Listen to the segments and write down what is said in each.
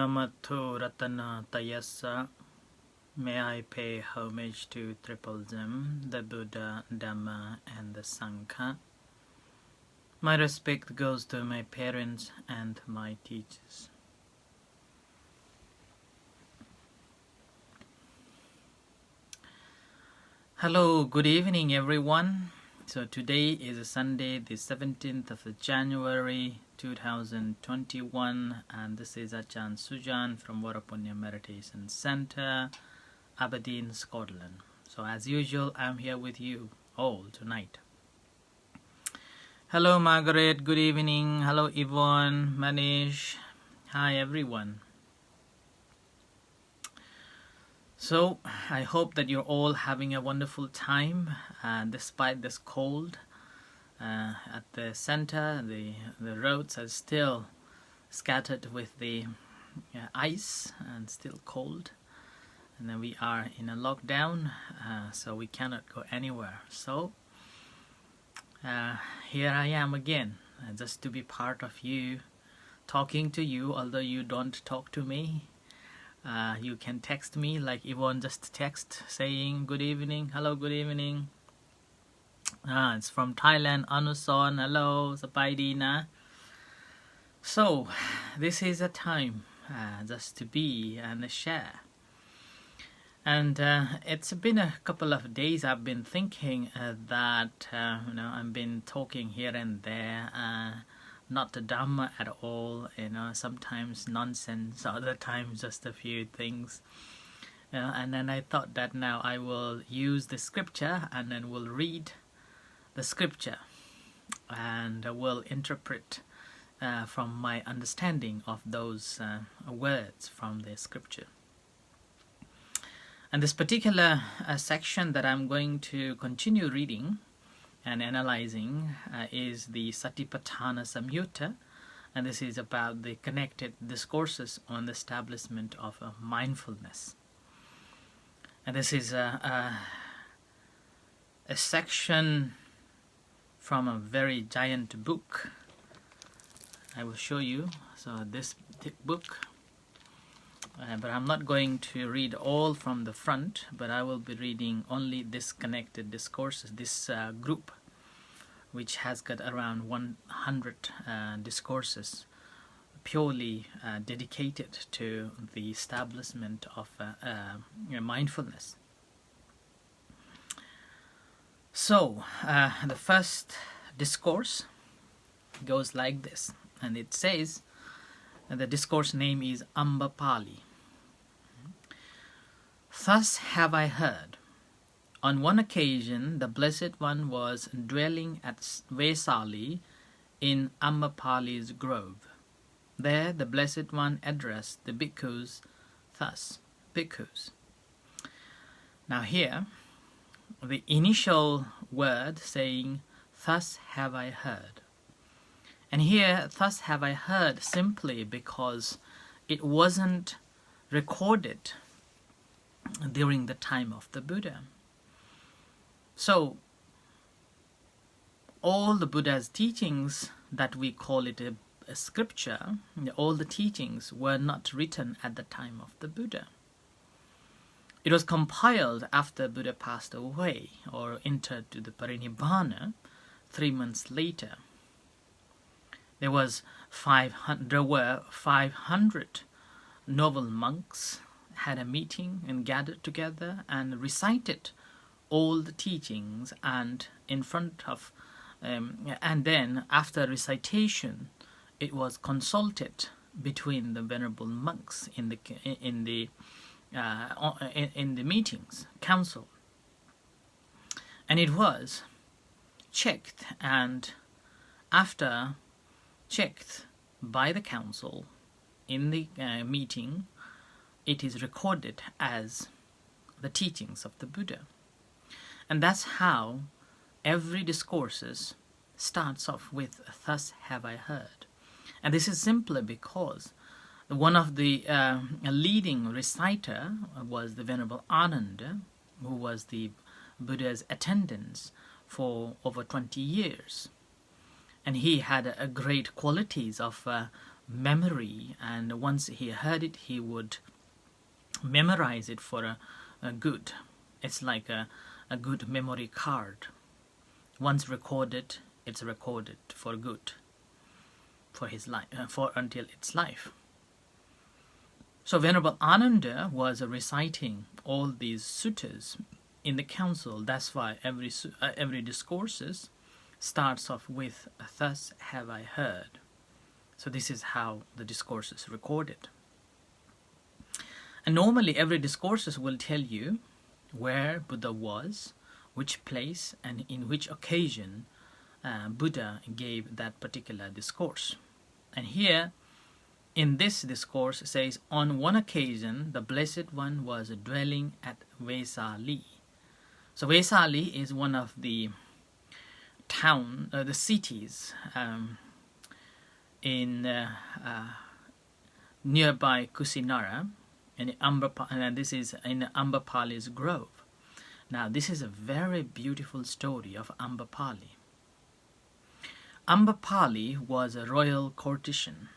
Namato Ratana Tayassa. May I pay homage to Triple Gem, the Buddha, Dhamma, and the Sangha. My respect goes to my parents and my teachers. Hello, good evening everyone. So today is Sunday, the 17th of January 2021, and this is Ajahn Sujan from Varapunya Meditation Center, Aberdeen, Scotland. So as usual, I'm here with you all tonight. Hello Margaret, good evening. Hello Yvonne, Manish. Hi everyone. So I hope that you're all having a wonderful time despite this cold. At the center, the roads are still scattered with the ice and still cold. And then we are in a lockdown, so we cannot go anywhere. So here I am again, just to be part of you, talking to you, although you don't talk to me. You can text me, like Yvonne just text saying good evening, hello, good evening. It's from Thailand, Anuson, hello, Sapaidina. So this is a time just to be and share. And it's been a couple of days I've been thinking that I've been talking here and there, not the Dhamma at all, sometimes nonsense, other times just a few things. And then I thought that now I will use the scripture and then we'll read the scripture and we'll interpret from my understanding of those words from the scripture. And this particular section that I'm going to continue reading and analyzing is the Satipatthana Samyutta, and this is about the connected discourses on the establishment of mindfulness. And this is a section from a very giant book. I will show you. So this book, but I'm not going to read all from the front, but I will be reading only this connected discourses, this group, which has got around 100 discourses purely dedicated to the establishment of mindfulness. So the first discourse goes like this, and it says, the discourse name is Anbapali. Thus have I heard. On one occasion, the Blessed One was dwelling at Vesali in Anbapali's grove. There the Blessed One addressed the bhikkhus thus, bhikkhus. Now here, the initial word saying, thus have I heard. And here, thus have I heard, simply because it wasn't recorded during the time of the Buddha. So, all the Buddha's teachings that we call it a scripture, all the teachings were not written at the time of the Buddha. It was compiled after Buddha passed away or entered to the Parinibbana 3 months later. There were 500 noble monks had a meeting and gathered together and recited all the teachings, and in front of and then after recitation it was consulted between the venerable monks in the meetings, council, and it was checked, and after checked by the council in the meeting, it is recorded as the teachings of the Buddha. And that's how every discourses starts off with, thus have I heard. And this is simply because one of the leading reciter was the Venerable Ananda, who was the Buddha's attendant for over 20 years. And he had great qualities of memory, and once he heard it, he would memorize it for a good. It's like a good memory card. Once recorded, it's recorded for good, for his life, for until its life. So Venerable Ananda was reciting all these suttas in the council. That's why every discourses starts off with "Thus have I heard." So this is how the discourse is recorded. And normally every discourses will tell you where Buddha was, which place, and in which occasion Buddha gave that particular discourse. And here, in this discourse, it says, on one occasion, the Blessed One was dwelling at Vesali. So Vesali is one of the the cities in nearby Kusinara, and this is in Anbapali's grove. Now, this is a very beautiful story of Anbapali. Anbapali was a royal courtesan,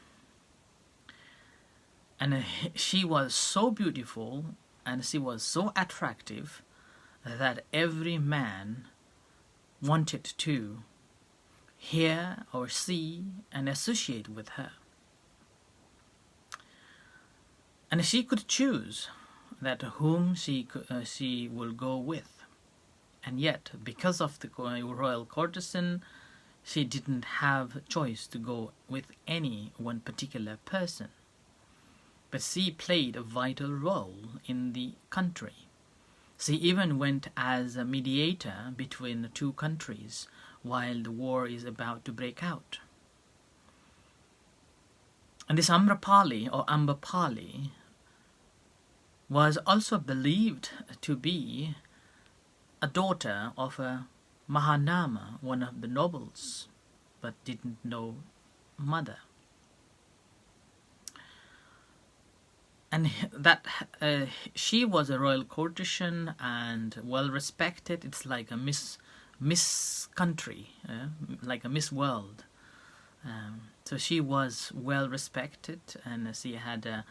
and she was so beautiful and she was so attractive that every man wanted to hear or see and associate with her. And she could choose that whom she will go with. And yet, because of the royal courtesan, she didn't have a choice to go with any one particular person. But she played a vital role in the country. She even went as a mediator between the two countries while the war is about to break out. And this Amrapali or Anbapali was also believed to be a daughter of a Mahanama, one of the nobles, but didn't know mother. And that she was a royal courtesan and well respected. It's like a Miss Country, like a Miss World. So she was well respected, and she had a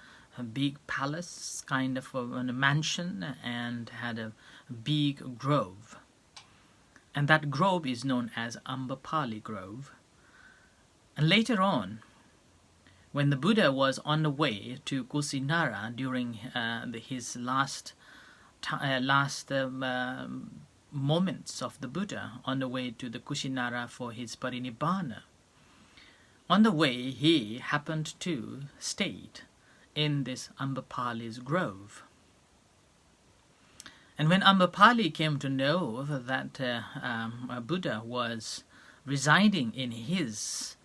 big palace, kind of a mansion, and had a big grove. And that grove is known as Anbapali Grove. And later on, when the Buddha was on the way to Kusinara during his last moments of the Buddha, on the way to the Kusinara for his parinibbana, on the way he happened to stay in this Anbapali's grove. And when Anbapali came to know that Buddha was residing in his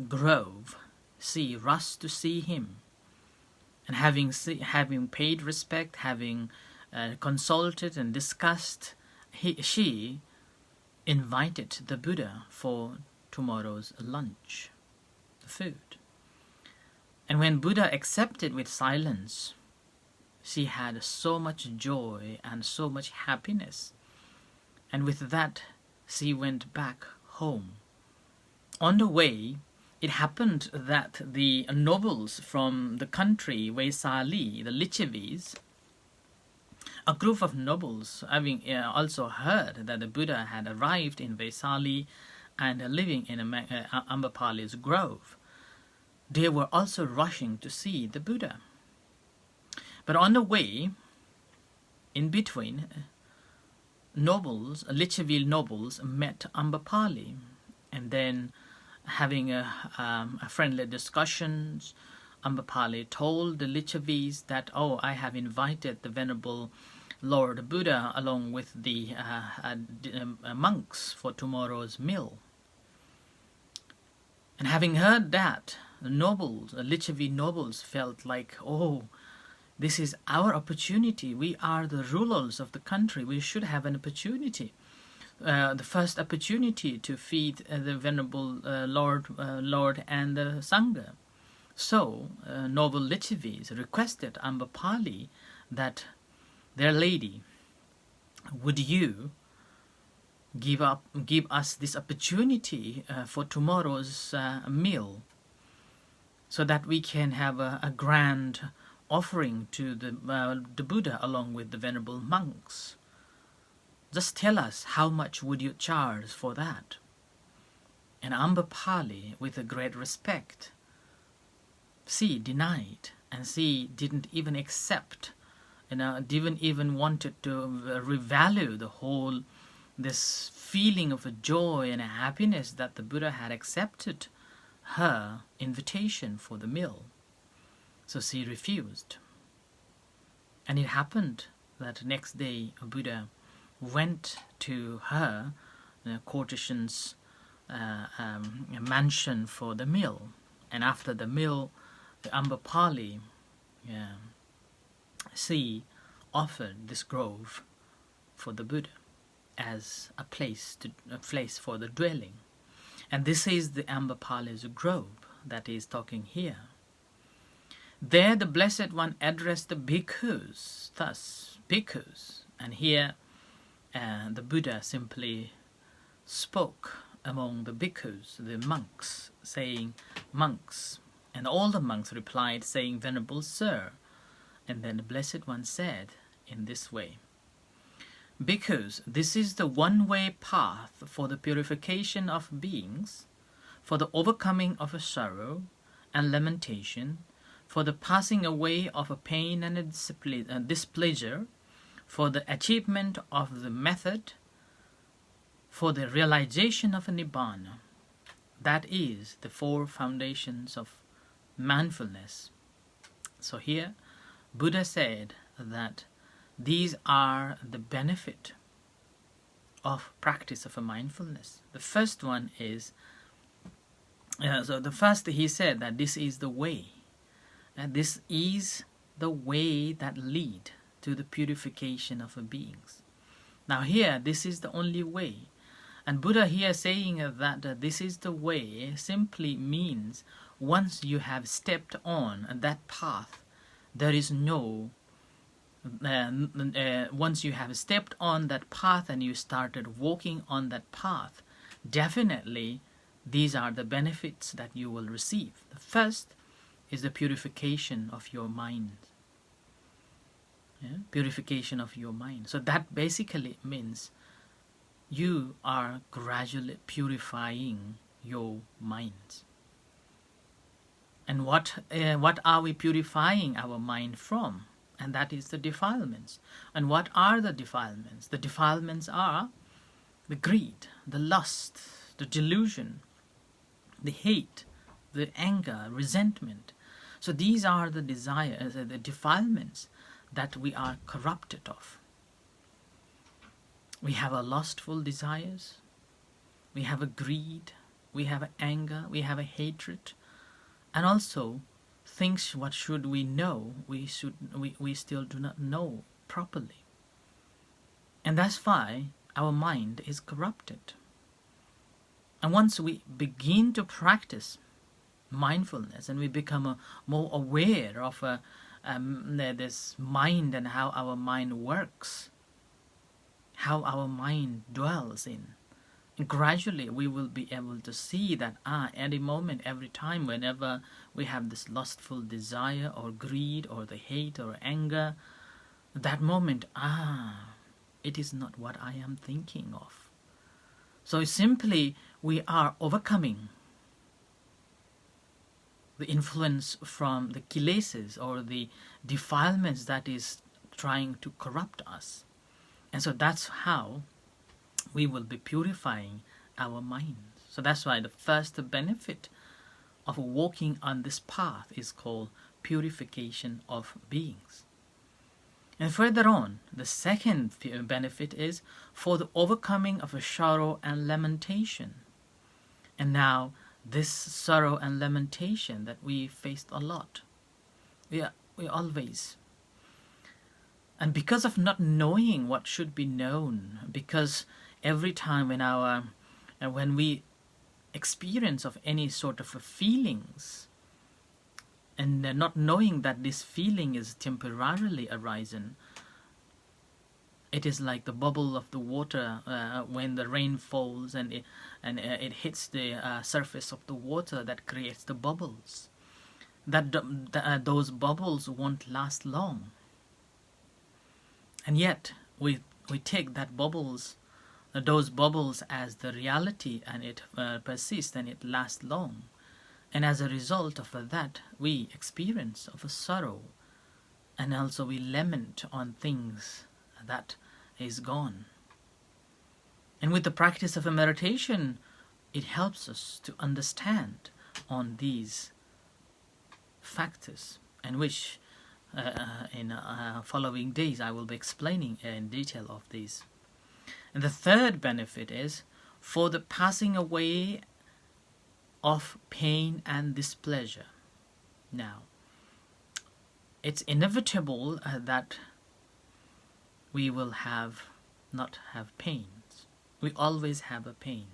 grove, she rushed to see him. And having paid respect, having consulted and discussed, she invited the Buddha for tomorrow's lunch, the food. And when Buddha accepted with silence, she had so much joy and so much happiness. And with that, she went back home. On the way, it happened that the nobles from the country, Vesali, the Lichavis, a group of nobles, having also heard that the Buddha had arrived in Vesali and living in Anbapali's grove, they were also rushing to see the Buddha. But on the way, in between, Lichavil nobles met Anbapali, and then having a friendly discussions, Anbapali told the Lichavis that, oh, I have invited the Venerable Lord Buddha along with the monks for tomorrow's meal. And having heard that, the Lichavi nobles felt like, oh, this is our opportunity. We are the rulers of the country. We should have an opportunity. The first opportunity to feed the Venerable Lord and the Sangha. So, noble Lichavis requested Anbapali that, their lady, would you give us this opportunity for tomorrow's meal? so that we can have a grand offering to the Buddha along with the venerable monks. Just tell us, how much would you charge for that? And Anbapali, with a great respect, she denied, and she didn't even accept, didn't even wanted to revalue the whole, this feeling of a joy and a happiness that the Buddha had accepted her invitation for the meal. So she refused. And it happened that next day Buddha went to her courtesan's mansion for the meal. And after the meal, the Anbapali, she offered this grove for the Buddha as a place for the dwelling. And this is the Anbapali's grove that is talking here. There the Blessed One addressed the bhikkhus, thus, bhikkhus. And here the Buddha simply spoke among the bhikkhus, the monks, saying, monks. And all the monks replied, saying, Venerable Sir. And then the Blessed One said in this way, Bhikkhus, this is the one-way path for the purification of beings, for the overcoming of a sorrow and lamentation, for the passing away of a pain and a displeasure, for the achievement of the method, for the realization of a nibbana. That is the four foundations of mindfulness. So here, Buddha said that these are the benefit of practice of a mindfulness. The first one is, he said that this is the way. And this is the way that lead to the purification of beings. Now here, this is the only way. And Buddha here saying that this is the way simply means once you have stepped on that path, there is no, once you have stepped on that path and you started walking on that path, definitely these are the benefits that you will receive. The first is the purification of your mind. Purification of your mind. So that basically means you are gradually purifying your minds. And what are we purifying our mind from? And that is the defilements. And what are the defilements? The defilements are the greed, the lust, the delusion, the hate, the anger, resentment. So these are the desires, the defilements that we are corrupted of. We have a lustful desires, we have a greed, we have a anger, we have a hatred, and also things what should we know, we still do not know properly. And that's why our mind is corrupted. And once we begin to practice mindfulness and we become more aware of this mind and how our mind works, how our mind dwells in, and gradually we will be able to see that any moment, every time, whenever we have this lustful desire or greed or the hate or anger, that moment, it is not what I am thinking of. So simply we are overcoming the influence from the kilesas or the defilements that is trying to corrupt us. And so that's how we will be purifying our minds. So that's why the first benefit of walking on this path is called purification of beings. And further on, the second benefit is for the overcoming of a sorrow and lamentation. And now this sorrow and lamentation that we faced a lot, we always, and because of not knowing what should be known, because every time when we experience of any sort of feelings, and not knowing that this feeling is temporarily arising, it is like the bubble of the water when the rain falls and it hits the surface of the water that creates the bubbles. that those bubbles won't last long. And yet we take those bubbles as the reality, and it persists and it lasts long. And as a result of that, we experience of a sorrow, and also we lament on things that is gone. And with the practice of a meditation, it helps us to understand on these factors, and which in following days I will be explaining in detail of these. And the third benefit is for the passing away of pain and displeasure. Now, it's inevitable that we will not have pains. We always have a pain.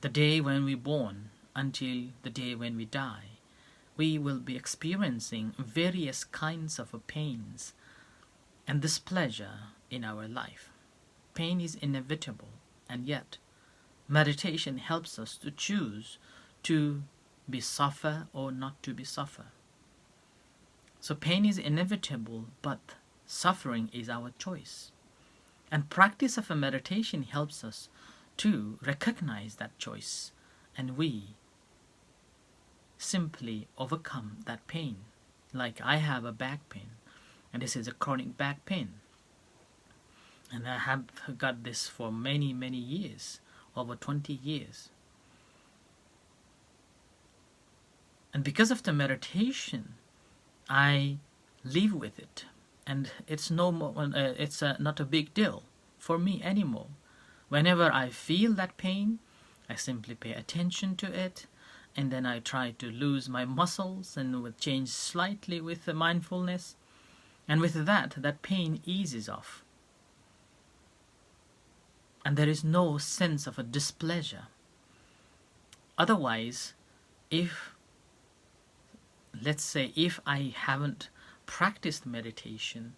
The day when we're born until the day when we die, we will be experiencing various kinds of pains and displeasure in our life. Pain is inevitable, and yet meditation helps us to choose to be suffer or not to be suffer. So pain is inevitable, but suffering is our choice. And practice of a meditation helps us to recognize that choice, and we simply overcome that pain. Like I have a back pain, and this is a chronic back pain. And I have got this for many, many years, over 20 years. And because of the meditation, I live with it, and it's not a big deal for me anymore. Whenever I feel that pain, I simply pay attention to it, and then I try to lose my muscles and would change slightly with the mindfulness, and with that pain eases off. And there is no sense of a displeasure. Otherwise, let's say if I haven't practiced meditation,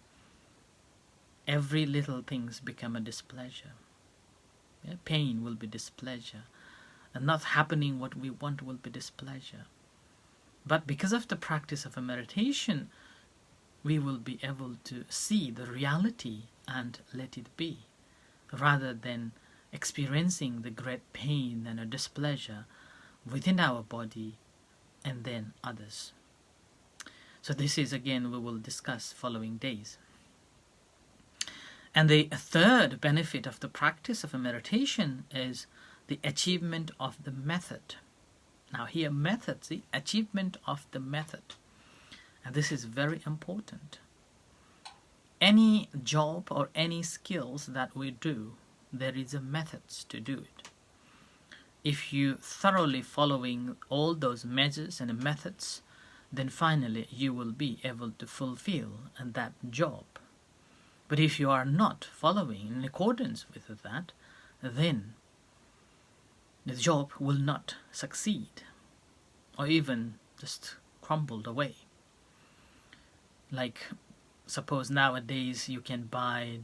every little things become a displeasure. Yeah? Pain will be displeasure, and not happening what we want will be displeasure. But because of the practice of a meditation, we will be able to see the reality and let it be, rather than experiencing the great pain and a displeasure within our body and then others. So this is, again, we will discuss following days. And the third benefit of the practice of a meditation is the achievement of the method. Now here, method, the achievement of the method. And this is very important. Any job or any skills that we do, there is a methods to do it. If you thoroughly following all those measures and methods, then finally you will be able to fulfill that job. But if you are not following in accordance with that, then the job will not succeed, or even just crumbled away. Like, suppose nowadays you can buy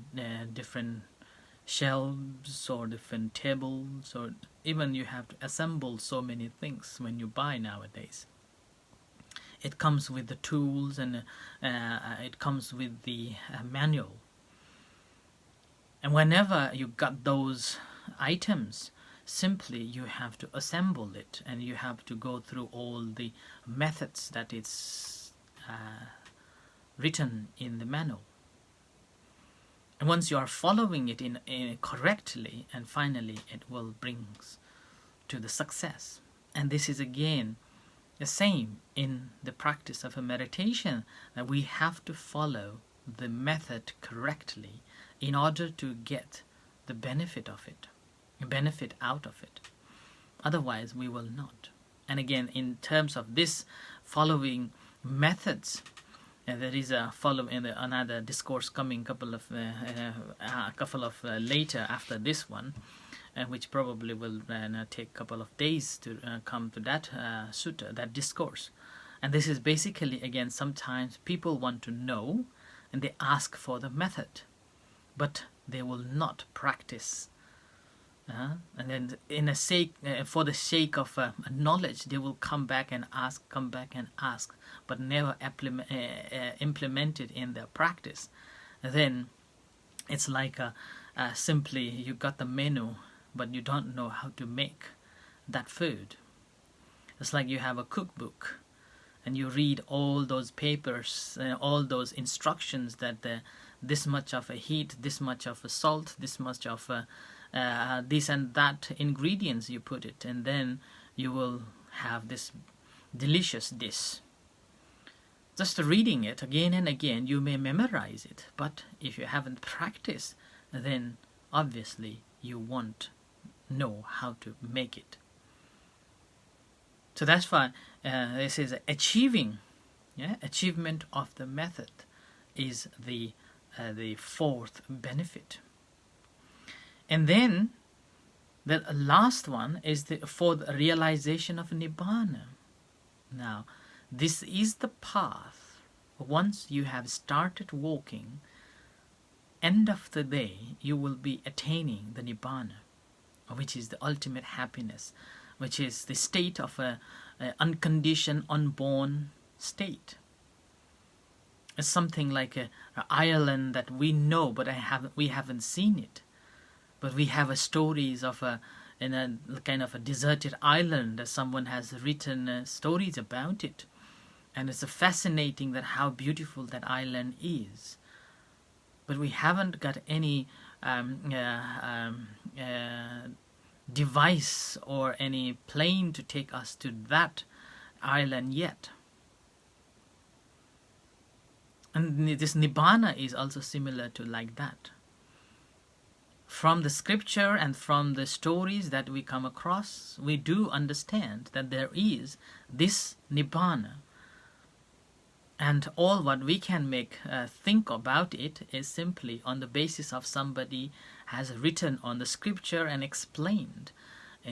different shelves or different tables, or even you have to assemble so many things when you buy nowadays. It comes with the tools, and it comes with the manual. And whenever you got those items, simply you have to assemble it, and you have to go through all the methods that it's written in the manual. And once you are following it in correctly, and finally it will bring to the success. And this is again the same in the practice of a meditation, that we have to follow the method correctly in order to get the benefit of it, benefit out of it. Otherwise we will not. And again, in terms of this following methods, there is another discourse coming couple of later after this one, which probably will take a couple of days to come to that sutta, that discourse. And this is basically, again, sometimes people want to know and they ask for the method, but they will not practice And then for the sake of knowledge, they will come back and ask, but never implement it in their practice. Then it's like simply you got the menu, but you don't know how to make that food. It's like you have a cookbook and you read all those papers, all those instructions that this much of a heat, this much of a salt, this much of this and that ingredients you put it, and then you will have this delicious dish. Just reading it again and again, you may memorize it, but if you haven't practiced, then obviously you won't know how to make it. So that's why this is achievement of the method is the fourth benefit. And then the last one is for the realization of Nibbana. Now, this is the path. Once you have started walking, end of the day, you will be attaining the Nibbana, which is the ultimate happiness, which is the state of a unconditioned, unborn state. It's something like an island that we know, but we haven't seen it. But we have stories of in a kind of a deserted island that someone has written stories about it. And it's fascinating that how beautiful that island is. But we haven't got any device or any plane to take us to that island yet. And this Nibbana is also similar to like that. From the scripture and from the stories that we come across, we do understand that there is this Nibbana. And all what we can think about it is simply on the basis of somebody has written on the scripture and explained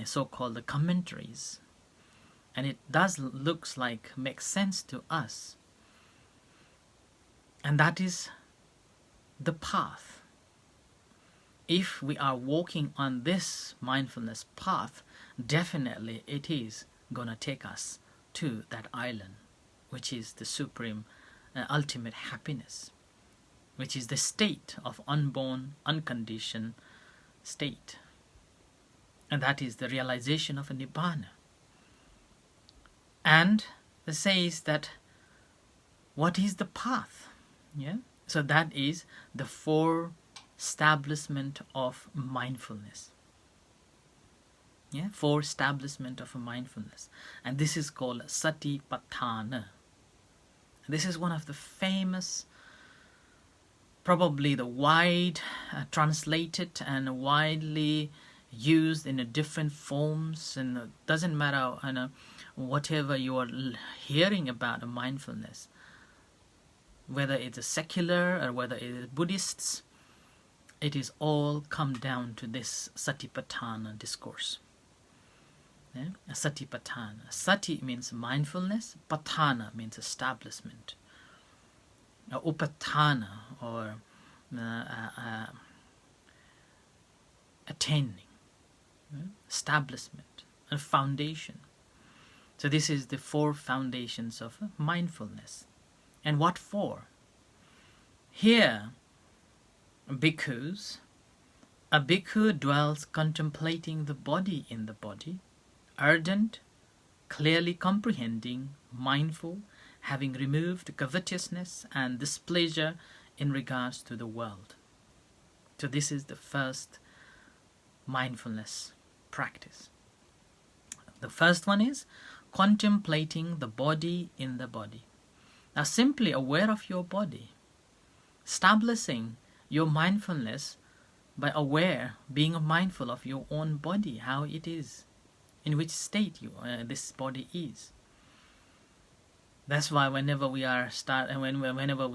so-called the commentaries. And it does makes sense to us. And that is the path. If we are walking on this mindfulness path, definitely it is going to take us to that island, which is the supreme, ultimate happiness, which is the state of unborn, unconditioned state. And that is the realization of a Nibbana. And it says that what is the path? Yeah. So that is the four establishment of mindfulness. Yeah, for establishment of a mindfulness. And this is called satipatthana. This is one of the famous, probably the wide translated and widely used in different forms, and it doesn't matter whatever you are hearing about mindfulness, whether it's a secular or whether it is Buddhists, it is all come down to this satipatthana discourse. Yeah? Satipatthana. Sati means mindfulness, patthana means establishment. Upatthana or attaining, establishment, a foundation. So this is the four foundations of mindfulness. And what for? Here, bhikkhus, a bhikkhu dwells contemplating the body in the body, ardent, clearly comprehending, mindful, having removed covetousness and displeasure in regards to the world. So this is the first mindfulness practice. The first one is contemplating the body in the body. Now simply aware of your body, establishing your mindfulness by being mindful of your own body, how it is, in which state this body is. That's why whenever we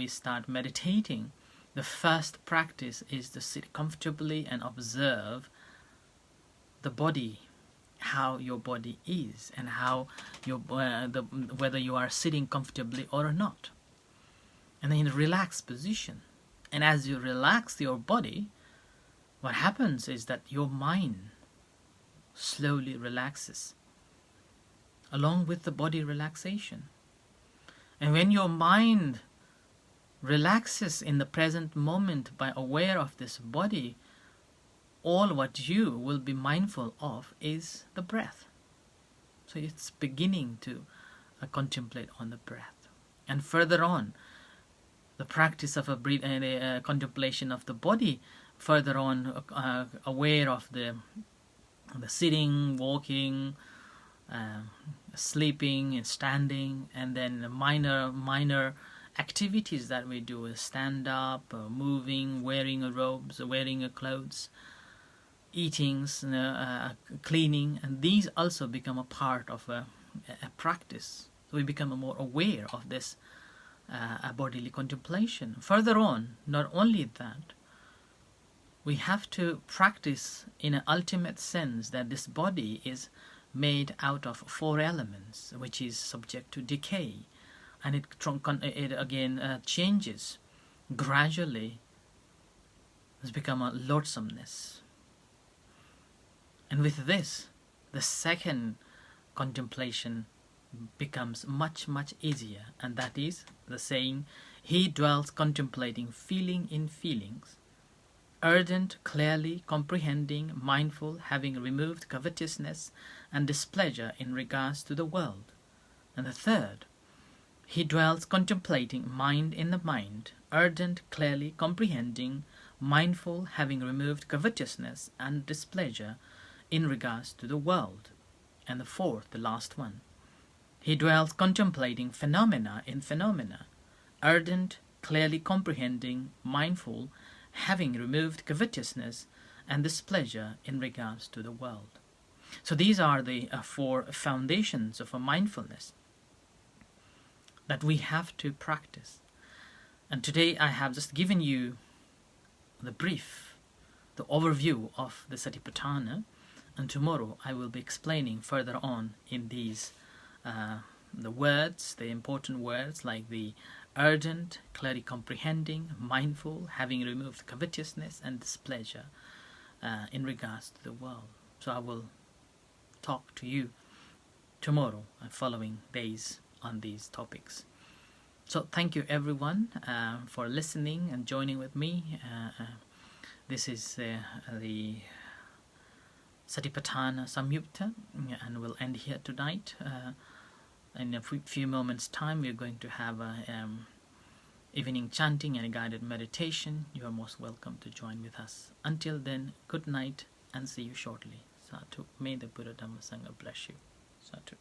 start meditating, the first practice is to sit comfortably and observe the body, how your body is, and how whether you are sitting comfortably or not, and then in a relaxed position. And as you relax your body, what happens is that your mind slowly relaxes, along with the body relaxation. And when your mind relaxes in the present moment by aware of this body, all what you will be mindful of is the breath. So it's beginning to contemplate on the breath. And further on, the practice of a contemplation of the body, further on aware of the sitting, walking, sleeping and standing, and then the minor activities that we do is stand up, moving, wearing a robes, wearing a clothes, eating, cleaning, and these also become a part of a practice. So we become more aware of this bodily contemplation. Further on, not only that, we have to practice in an ultimate sense that this body is made out of 4 elements, which is subject to decay, and it again changes gradually. It's become a loathsomeness. And with this, the second contemplation becomes much easier, and that is the saying, he dwells contemplating feeling in feelings, ardent, clearly comprehending, mindful, having removed covetousness and displeasure in regards to the world. And the third, he dwells contemplating mind in the mind, ardent, clearly comprehending, mindful, having removed covetousness and displeasure in regards to the world. And the fourth, the last one, he dwells contemplating phenomena in phenomena, ardent, clearly comprehending, mindful, having removed covetousness and displeasure in regards to the world. So these are the 4 foundations of a mindfulness that we have to practice. And today I have just given you the overview of the satipatthana, and tomorrow I will be explaining further on in these the words, the important words like the ardent, clearly comprehending, mindful, having removed covetousness and displeasure in regards to the world. So I will talk to you tomorrow and following days on these topics. So thank you everyone for listening and joining with me. This is the Satipatthana Samyutta, and we'll end here tonight. In a few moments time we're going to have a evening chanting and a guided meditation. You are most welcome to join with us. Until then, good night and see you shortly. Sadhu. May the Buddha Dhamma Sangha bless you. Sadhu.